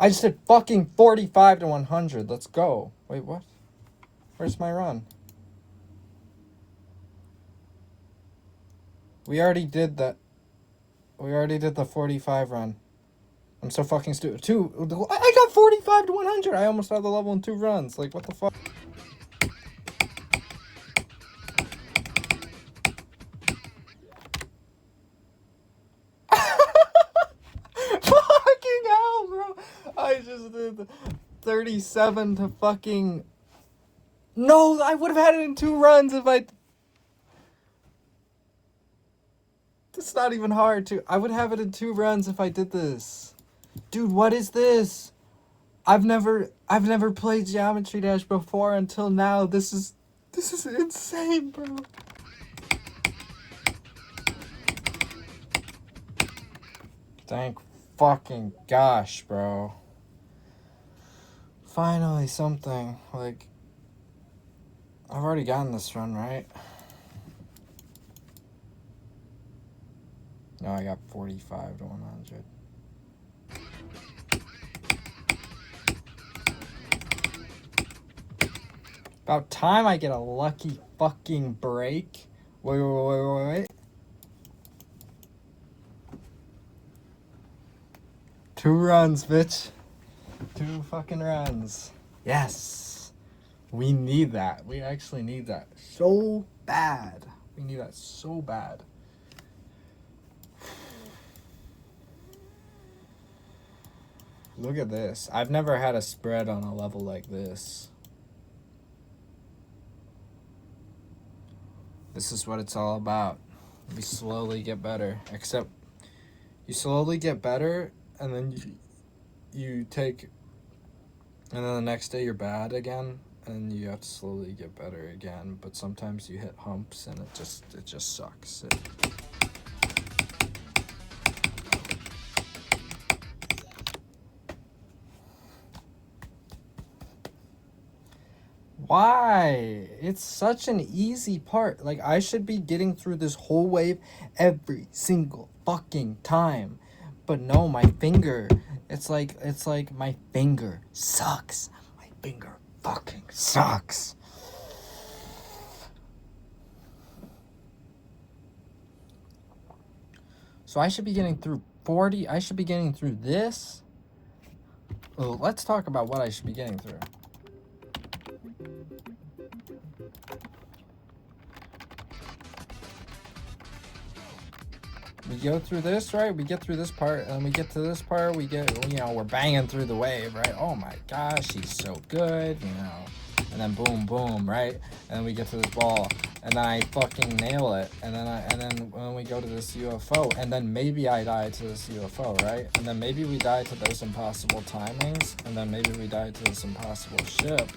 I just did fucking 45 to 100. Let's go. Wait, what? Where's my run? We already did that. We already did the 45 run. I'm so fucking stupid. I got 45 to 100. I almost had the level in 2 runs. Like, what the fuck? Fucking hell, bro. I just did 37 to fucking... No, I would have had it in 2 runs if I... It's not even hard to... I would have it in 2 runs if I did this. Dude, what is this? I've never played Geometry Dash before until now. This is insane, bro. Thank fucking gosh, bro. Finally something. Like, I've already gotten this run, right? No, I got 45 to 100. About time I get a lucky fucking break. Wait. 2 runs, bitch. 2 fucking runs. Yes. We need that. We actually need that so bad. We need that so bad. Look at this. I've never had a spread on a level like this. This is what it's all about. We slowly get better. Except you slowly get better and then you take... And then the next day you're bad again. And you have to slowly get better again. But sometimes you hit humps and it just sucks. Why? It's such an easy part. Like, I should be getting through this whole wave every single fucking time. But no, my finger. It's like my finger sucks. My finger fucking sucks. So I should be getting through 40. I should be getting through this. Well, let's talk about what I should be getting through. We go through this, right? We get through this part, and then we get to this part, we get, we're banging through the wave, right? Oh my gosh, he's so good, And then boom, boom, right? And then we get to this ball, and then I fucking nail it. And then when we go to this UFO, and then maybe I die to this UFO, right? And then maybe we die to those impossible timings, and then maybe we die to this impossible ship.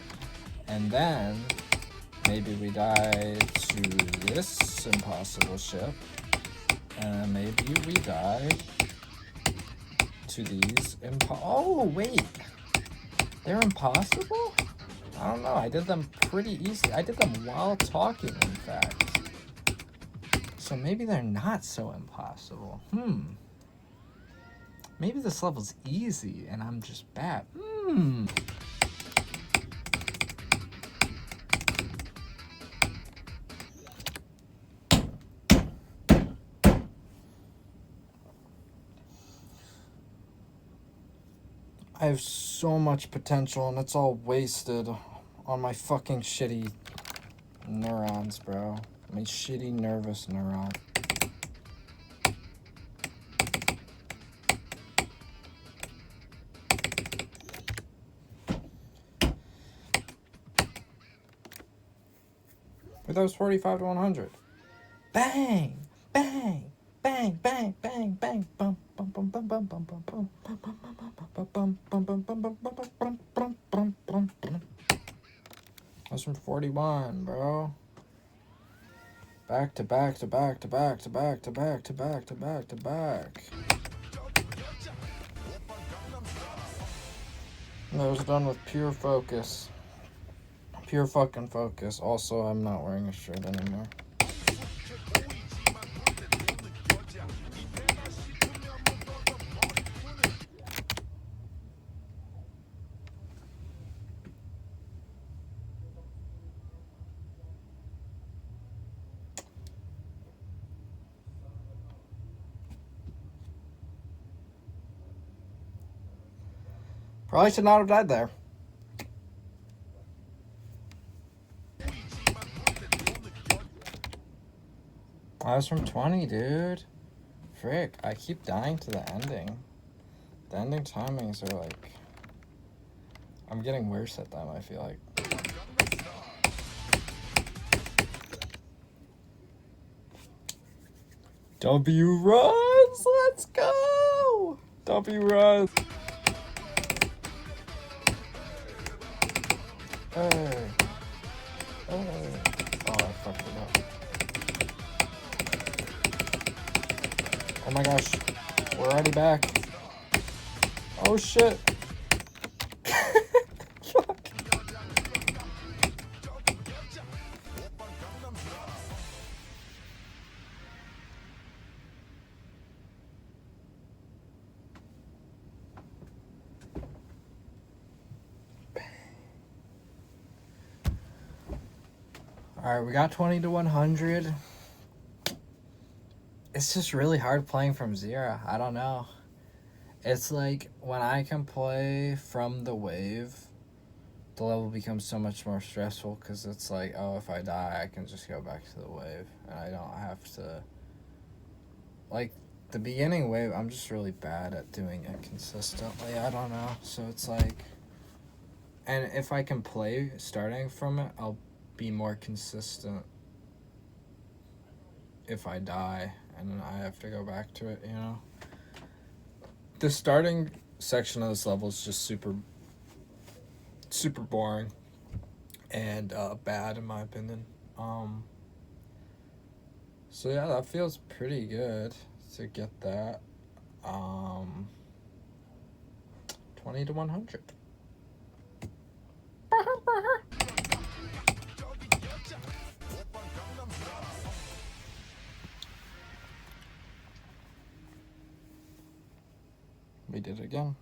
And then maybe we die to this impossible ship. And maybe we die to these oh, wait. They're impossible? I don't know. I did them pretty easy. I did them while talking, in fact. So maybe they're not so impossible. Maybe this level's easy and I'm just bad. I have so much potential and it's all wasted on my fucking shitty neurons, bro. My shitty nervous neuron. But that was 45 to 100. Bang! Bang! Bang, bang, bang, bang, bum, bum, bum, bum, bum, bum, bum, bum, bum, bum, bum, bum, bum, bum. That's from 41, bro. Back to back to back to back to back to back to back to back to back. And I was done with pure focus. Pure fucking focus. Also, I'm not wearing a shirt anymore. Probably should not have died there. I was from 20, dude. Frick, I keep dying to the ending. The ending timings are like... I'm getting worse at them, I feel like. W runs! Let's go! W runs! Hey. Hey. Oh, I fucked it up. Oh my gosh. We're already back. Oh shit. Fuck. Alright, we got 20 to 100. It's just really hard playing from 0. I don't know. It's like when I can play from the wave, the level becomes so much more stressful because it's like, oh, if I die, I can just go back to the wave and I don't have to. Like the beginning wave, I'm just really bad at doing it consistently. I don't know. So it's like, and if I can play starting from it, I'll be more consistent if I die and then I have to go back to it, you know? The starting section of this level is just super boring and bad in my opinion. So yeah, that feels pretty good to get that. 20 to 100. We did it again.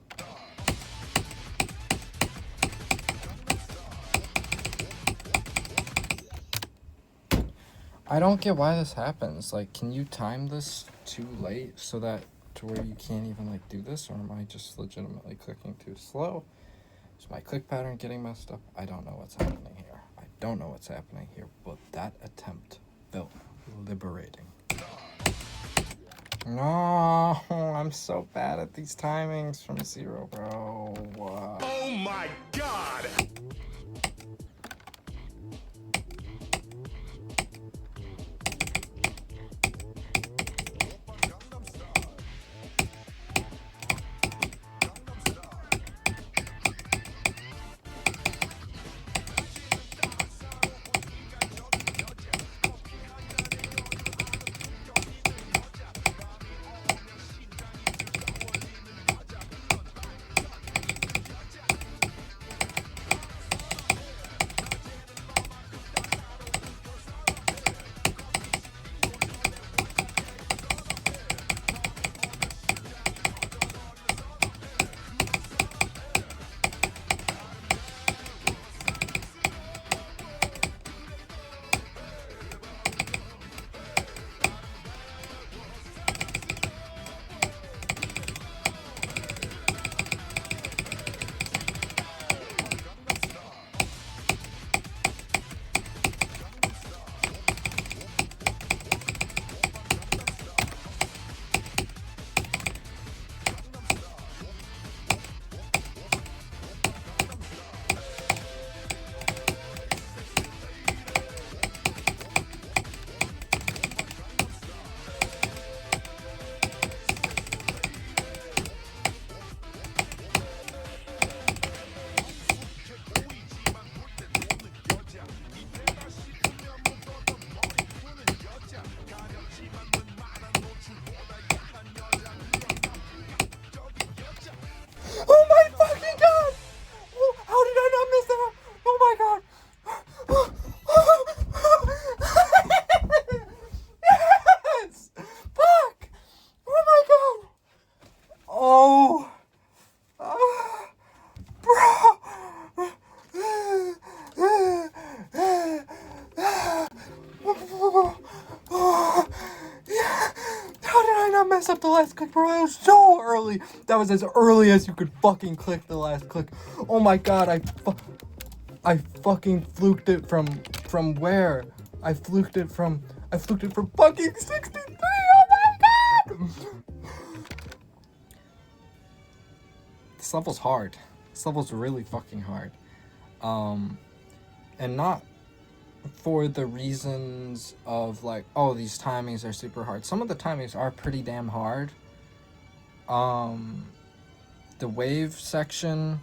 I don't get why this happens. Like, can you time this too late so that to where you can't even like do this, or am I just legitimately clicking too slow? Is my click pattern getting messed up? I don't know what's happening here. I don't know what's happening here, but that attempt felt liberating. No, I'm so bad at these timings from 0, bro. What? Oh my god! last click, bro. That was so early. That was as early as you could fucking click the last click. Oh my god, I fucking fluked it from where? I fluked it from fucking 63. Oh my god. This level's hard. This level's really fucking hard. And not for the reasons of like, oh, these timings are super hard. Some of the timings are pretty damn hard. The wave section,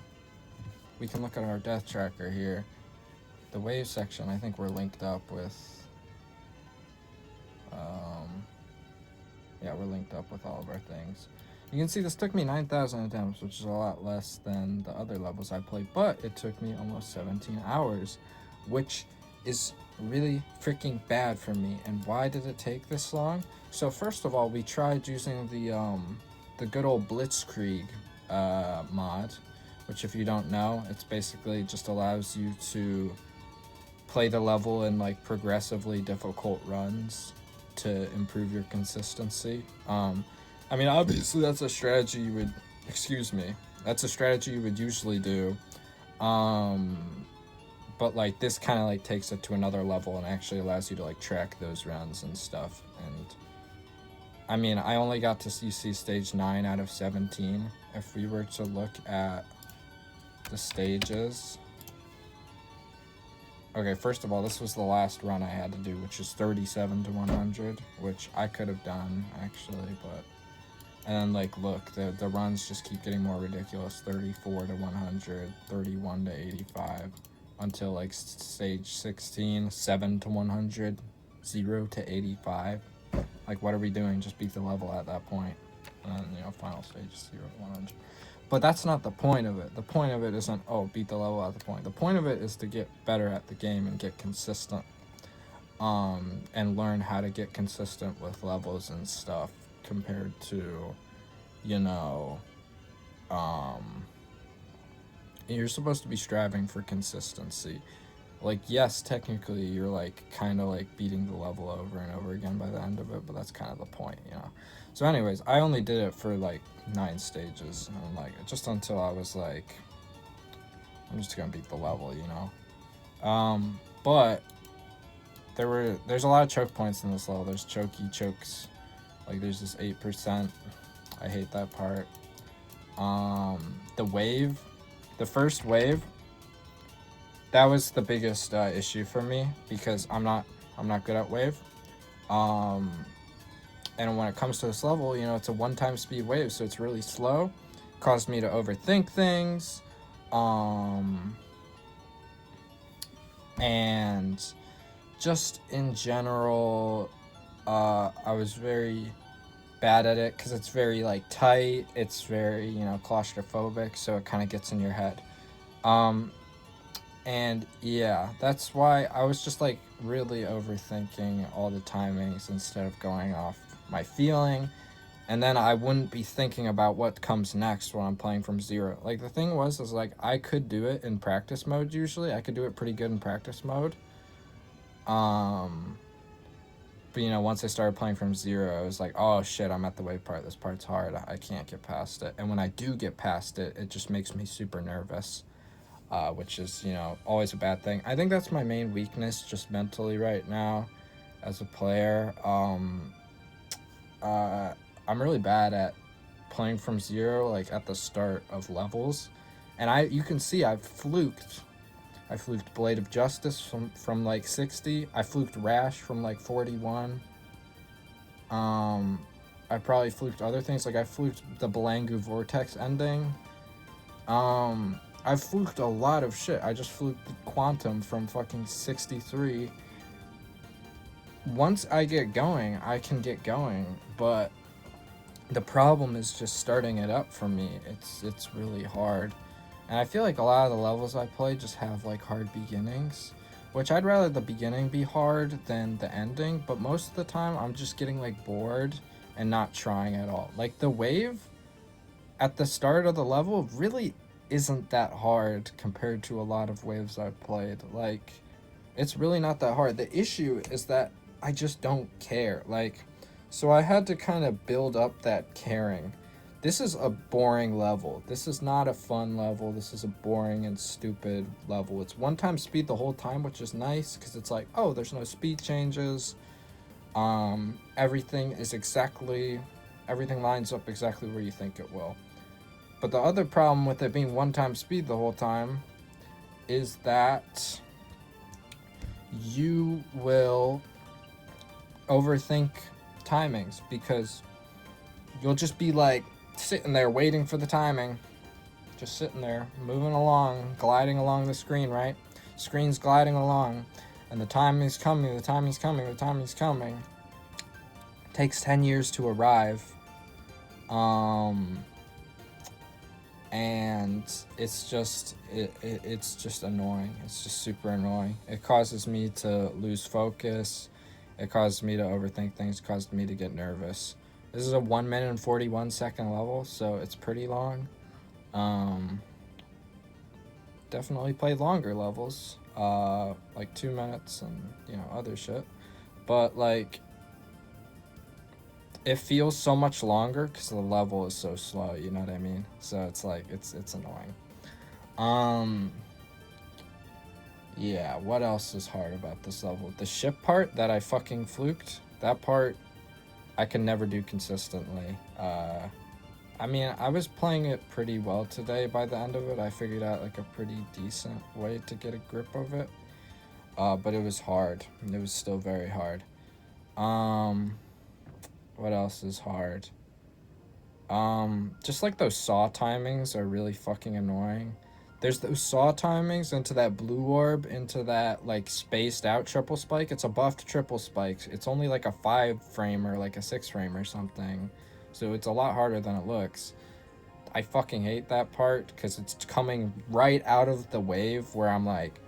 we can look at our death tracker here. The wave section, I think we're linked up with, yeah, we're linked up with all of our things. You can see this took me 9,000 attempts, which is a lot less than the other levels I played, but it took me almost 17 hours, which is really freaking bad for me. And why did it take this long? So first of all, we tried using the good old Blitzkrieg mod, which if you don't know, it's basically just allows you to play the level in like progressively difficult runs to improve your consistency. I mean, obviously that's a strategy you would, that's a strategy you would usually do. But like this kind of like takes it to another level and actually allows you to like track those runs and stuff. And I mean, I only got to see stage 9 out of 17. If we were to look at the stages. Okay, first of all, this was the last run I had to do, which is 37 to 100, which I could have done actually, but and then like look, the runs just keep getting more ridiculous. 34 to 100, 31 to 85, until like stage 16, 7 to 100, 0 to 85. Like, what are we doing? Just beat the level at that point. And then, you know, final stage is 0 to 100. But that's not the point of it. The point of it isn't, oh, beat the level at the point. The point of it is to get better at the game and get consistent. And learn how to get consistent with levels and stuff compared to, you know, you're supposed to be striving for consistency. Like, yes, technically you're like kind of like beating the level over and over again by the end of it, but that's kind of the point, you know. So anyways, I only did it for like 9 stages, and like just until I was like, I'm just gonna beat the level, you know. But there's a lot of choke points in this level. There's chokes, like there's this 8%. I hate that part. The first wave, that was the biggest issue for me because I'm not good at wave. And when it comes to this level, you know, it's a 1-time speed wave, so it's really slow. Caused me to overthink things. And just in general, I was very bad at it because it's very like tight. It's very, you know, claustrophobic, so it kind of gets in your head. And yeah, that's why I was just like really overthinking all the timings instead of going off my feeling. And then I wouldn't be thinking about what comes next when I'm playing from 0. Like the thing is like I could do it in practice mode usually. I could do it pretty good in practice mode. But you know, once I started playing from 0, I was like, oh shit, I'm at the wave part. This part's hard. I can't get past it. And when I do get past it, it just makes me super nervous. Which is, you know, always a bad thing. I think that's my main weakness just mentally right now as a player. I'm really bad at playing from 0, like at the start of levels. And you can see I've fluked. I fluked Blade of Justice from like 60. I fluked Rash from like 41. I probably fluked other things. Like I fluked the Belangu Vortex ending. I've fluked a lot of shit. I just fluked Quantum from fucking 63. Once I get going, I can get going, but the problem is just starting it up for me. It's really hard. And I feel like a lot of the levels I play just have like hard beginnings, which I'd rather the beginning be hard than the ending, but most of the time I'm just getting like bored and not trying at all. Like the wave at the start of the level really isn't that hard compared to a lot of waves I've played. Like, it's really not that hard. The issue is that I just don't care. Like, So I had to kind of build up that caring. This is a boring level. This is not a fun level. This is a boring and stupid level. It's one time speed the whole time, which is nice because it's like, oh, there's no speed changes. Everything is exactly, everything lines up exactly where you think it will. But the other problem with it being one time speed the whole time is that you will overthink timings because you'll just be like sitting there waiting for the timing, just sitting there moving along, gliding along the screen, right? Screen's gliding along, and the timing's coming, the timing's coming, the timing's coming. It takes 10 years to arrive. And it's just it's just annoying. It's just super annoying. It causes me to lose focus. It causes me to overthink things. It causes me to get nervous. This is a 1 minute and 41 second level, so it's pretty long. Definitely played longer levels, like 2 minutes and other shit. But like, it feels so much longer because the level is so slow. You know what I mean? So it's like it's annoying. Yeah. What else is hard about this level? The ship part that I fucking fluked. That part I can never do consistently. I mean, I was playing it pretty well today. By the end of it, I figured out like a pretty decent way to get a grip of it. But it was hard. It was still very hard. What else is hard? Just like those saw timings are really fucking annoying. There's those saw timings into that blue orb, into that like spaced out triple spike. It's a buffed triple spike. It's only like a 5 frame or like a 6 frame or something. So it's a lot harder than it looks. I fucking hate that part because it's coming right out of the wave where I'm like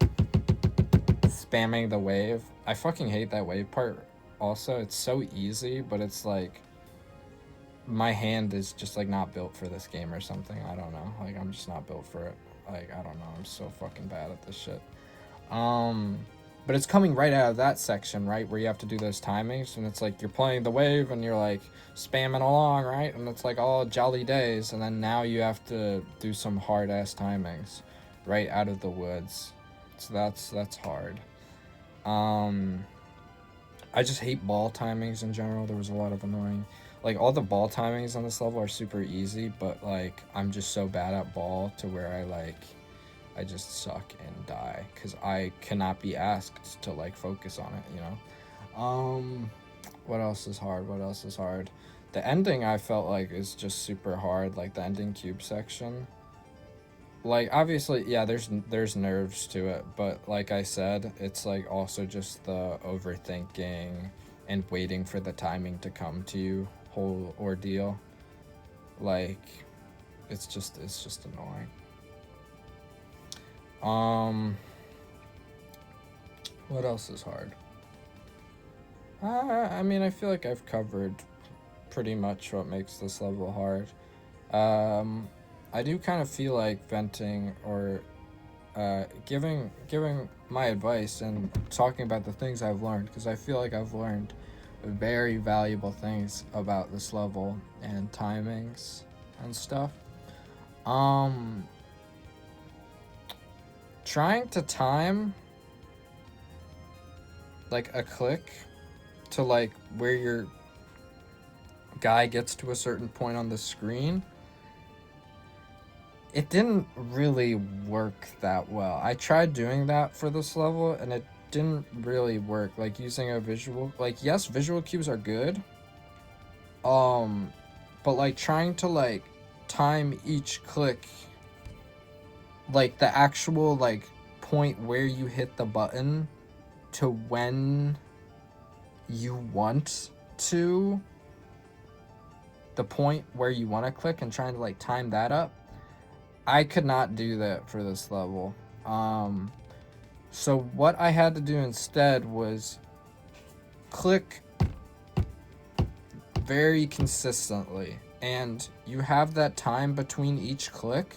spamming the wave. I fucking hate that wave part also. It's so easy, but it's like my hand is just like not built for this game or something. I don't know. Like, I'm just not built for it. Like, I don't know. I'm so fucking bad at this shit. But it's coming right out of that section, right, where you have to do those timings, and it's like you're playing the wave and you're like spamming along, right, and it's like all jolly days, and then now you have to do some hard ass timings right out of the woods. So that's hard. I just hate ball timings in general. There was a lot of annoying, like, all the ball timings on this level are super easy, but like I'm just so bad at ball to where I just suck and die because I cannot be asked to like focus on it. What else is hard? The ending I felt like is just super hard, like the ending cube section. Like, obviously, yeah, there's nerves to it, but like I said, it's like also just the overthinking and waiting for the timing to come to you whole ordeal. Like, it's just annoying. What else is hard? I mean, I feel like I've covered pretty much what makes this level hard. I do kind of feel like venting or giving my advice and talking about the things I've learned, because I feel like I've learned very valuable things about this level and timings and stuff. Trying to time like a click to like where your guy gets to a certain point on the screen, it didn't really work that well. I tried doing that for this level and it didn't really work. Like, using a visual, like, yes, visual cues are good, but like trying to like time each click, like the actual like point where you hit the button to when you want to, the point where you want to click, and trying to like time that up, I could not do that for this level. So what I had to do instead was click very consistently, and you have that time between each click,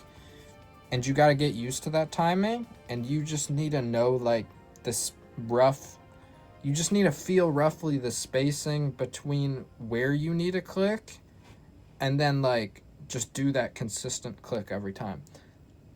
and you got to get used to that timing, and you just need to know like this rough You just need to feel roughly the spacing between where you need to click, and then like just do that consistent click every time.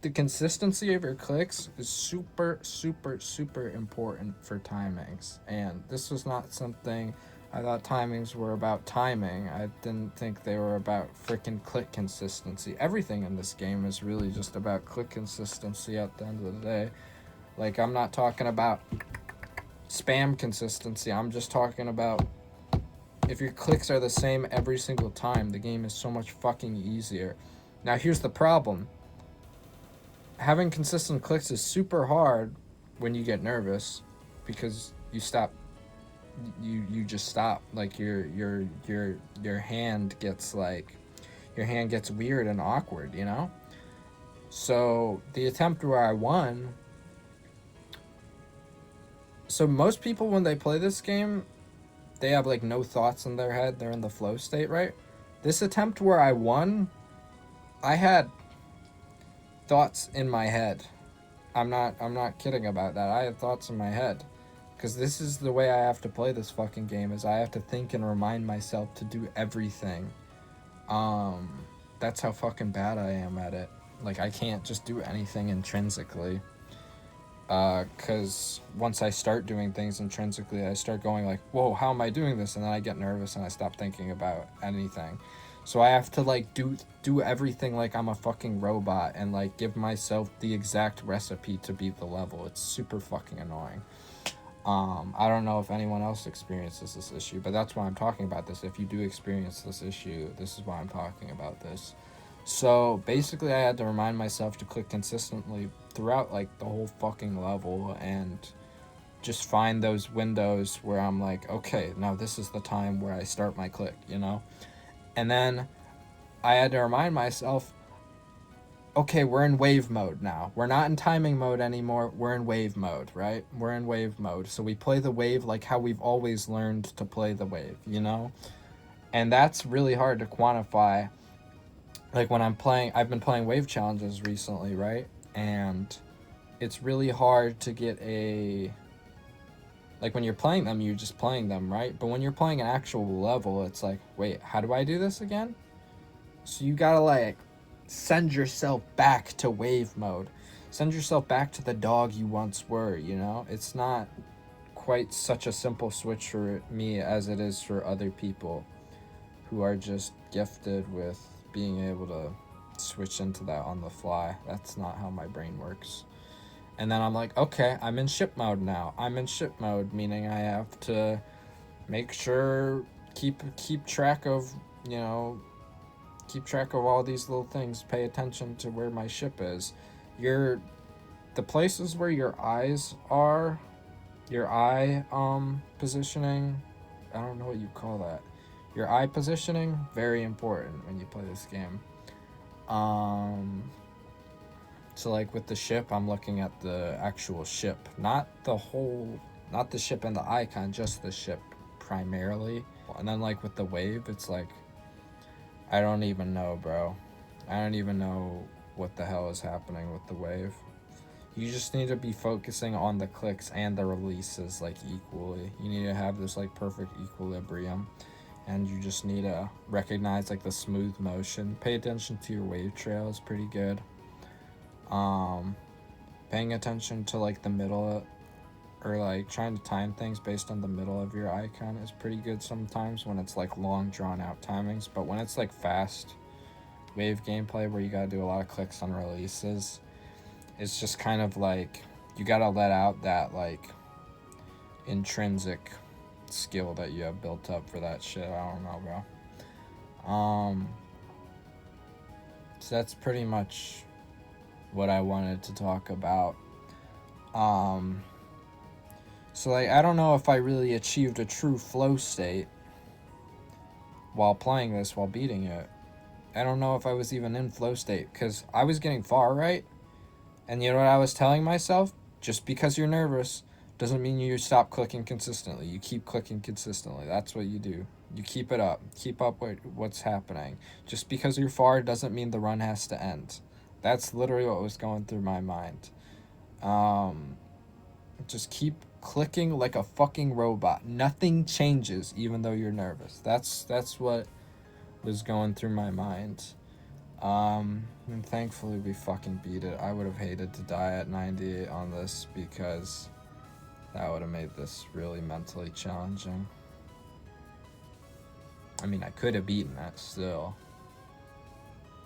The consistency of your clicks is super, super, super important for timings. And this was not something I thought timings were about timing. I didn't think they were about freaking click consistency. Everything in this game is really just about click consistency at the end of the day. Like, I'm not talking about spam consistency. I'm just talking about if your clicks are the same every single time, the game is so much fucking easier. Now, here's the problem. Having consistent clicks is super hard when you get nervous, because you stop. You just stop. Like your hand gets weird and awkward. You know. So the attempt where I won. So most people, when they play this game, they have like no thoughts in their head. They're in the flow state, right? This attempt where I won, I had thoughts in my head. I'm not kidding about that. I had thoughts in my head, because this is the way I have to play this fucking game, is I have to think and remind myself to do everything. That's how fucking bad I am at it. Like, I can't just do anything intrinsically. Because once I start doing things intrinsically, I start going like, whoa, how am I doing this? And then I get nervous and I stop thinking about anything. So I have to like do everything like I'm a fucking robot, and like give myself the exact recipe to beat the level. It's super fucking annoying. I don't know if anyone else experiences this issue, but that's why I'm talking about this. If you do experience this issue, this is why I'm talking about this. So basically, I had to remind myself to click consistently throughout like the whole fucking level, and just find those windows where I'm like, okay, now this is the time where I start my click, you know? And then I had to remind myself, okay, we're in wave mode now. We're not in timing mode anymore. We're in wave mode, right? We're in wave mode. So we play the wave like how we've always learned to play the wave, you know? And that's really hard to quantify. Like when I've been playing wave challenges recently, right? And it's really hard to get like when you're playing them, you're just playing them, right? But when you're playing an actual level, it's like, wait, how do I do this again? So you gotta like send yourself back to wave mode. Send yourself back to the dog you once were, you know? It's not quite such a simple switch for me as it is for other people who are just gifted with being able to switch into that on the fly. That's not how my brain works. And then I'm like, okay, I'm in ship mode now. I'm in ship mode, meaning I have to make sure, keep track of, you know, keep track of all these little things. Pay attention to where my ship is. The places where your eyes are, your eye positioning, I don't know what you call that. Your eye positioning, very important when you play this game. So like with the ship, I'm looking at the actual ship, not the ship and the icon, just the ship primarily. And then like with the wave, it's like, I don't even know, bro. I don't even know what the hell is happening with the wave. You just need to be focusing on the clicks and the releases like equally. You need to have this like perfect equilibrium. And you just need to recognize like the smooth motion. Pay attention to your wave trail is pretty good. Paying attention to like the middle, or like trying to time things based on the middle of your icon is pretty good sometimes when it's like long drawn out timings. But when it's like fast wave gameplay where you gotta do a lot of clicks on releases, it's just kind of like you gotta let out that like intrinsic skill that you have built up for that shit. I don't know, bro. So that's pretty much what I wanted to talk about. So like, I don't know if I really achieved a true flow state while playing this, while beating it. I don't know if I was even in flow state, because I was getting far, right? And you know what I was telling myself? Just because you're nervous doesn't mean you stop clicking consistently. You keep clicking consistently. That's what you do. You keep it up. Keep up with what's happening. Just because you're far doesn't mean the run has to end. That's literally what was going through my mind. Just keep clicking like a fucking robot. Nothing changes even though you're nervous. That's what was going through my mind. And thankfully we fucking beat it. I would have hated to die at 98 on this because that would have made this really mentally challenging. I mean, I could have beaten that still.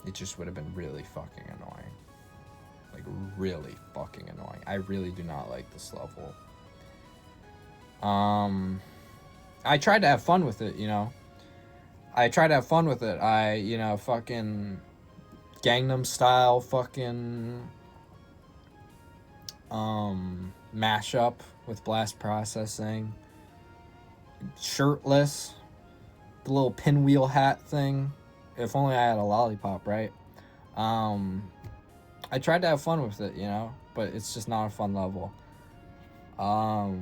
It just would have been really fucking annoying. Like, really fucking annoying. I really do not like this level. I tried to have fun with it, you know. I fucking Gangnam Style fucking mashup with blast processing. Shirtless. The little pinwheel hat thing. If only I had a lollipop, right? I tried to have fun with it, you know, but it's just not a fun level. I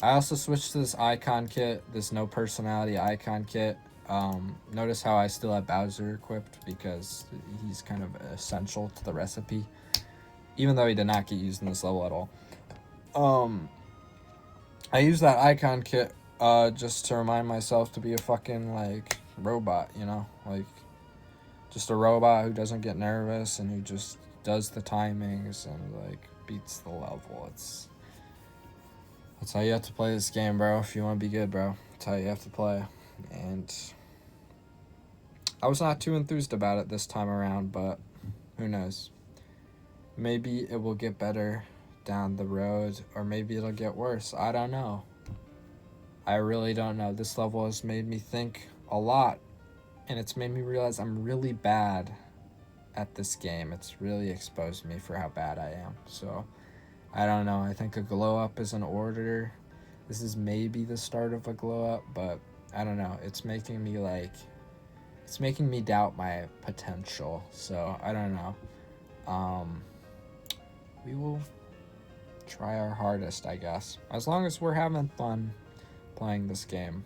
also switched to this icon kit, this no personality icon kit. Notice how I still have Bowser equipped because he's kind of essential to the recipe, even though he did not get used in this level at all. I use that icon kit just to remind myself to be a fucking like robot, you know, like just a robot who doesn't get nervous and who just does the timings and like beats the level. That's how you have to play this game, bro. If you want to be good, bro, that's how you have to play. And I was not too enthused about it this time around, but who knows? Maybe it will get better down the road, or maybe it'll get worse. I don't know. I really don't know. This level has made me think a lot, and it's made me realize I'm really bad at this game. It's really exposed me for how bad I am. So I don't know. I think a glow up is in order. This is maybe the start of a glow up, but I don't know. It's making me doubt my potential. So I don't know. We will try our hardest, I guess. As long as we're having fun playing this game.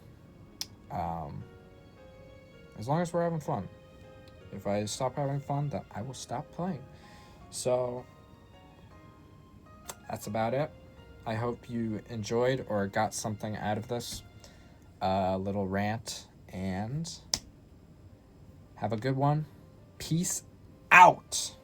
As long as we're having fun. If I stop having fun, then I will stop playing. So that's about it. I hope you enjoyed or got something out of this little rant, and have a good one. Peace out.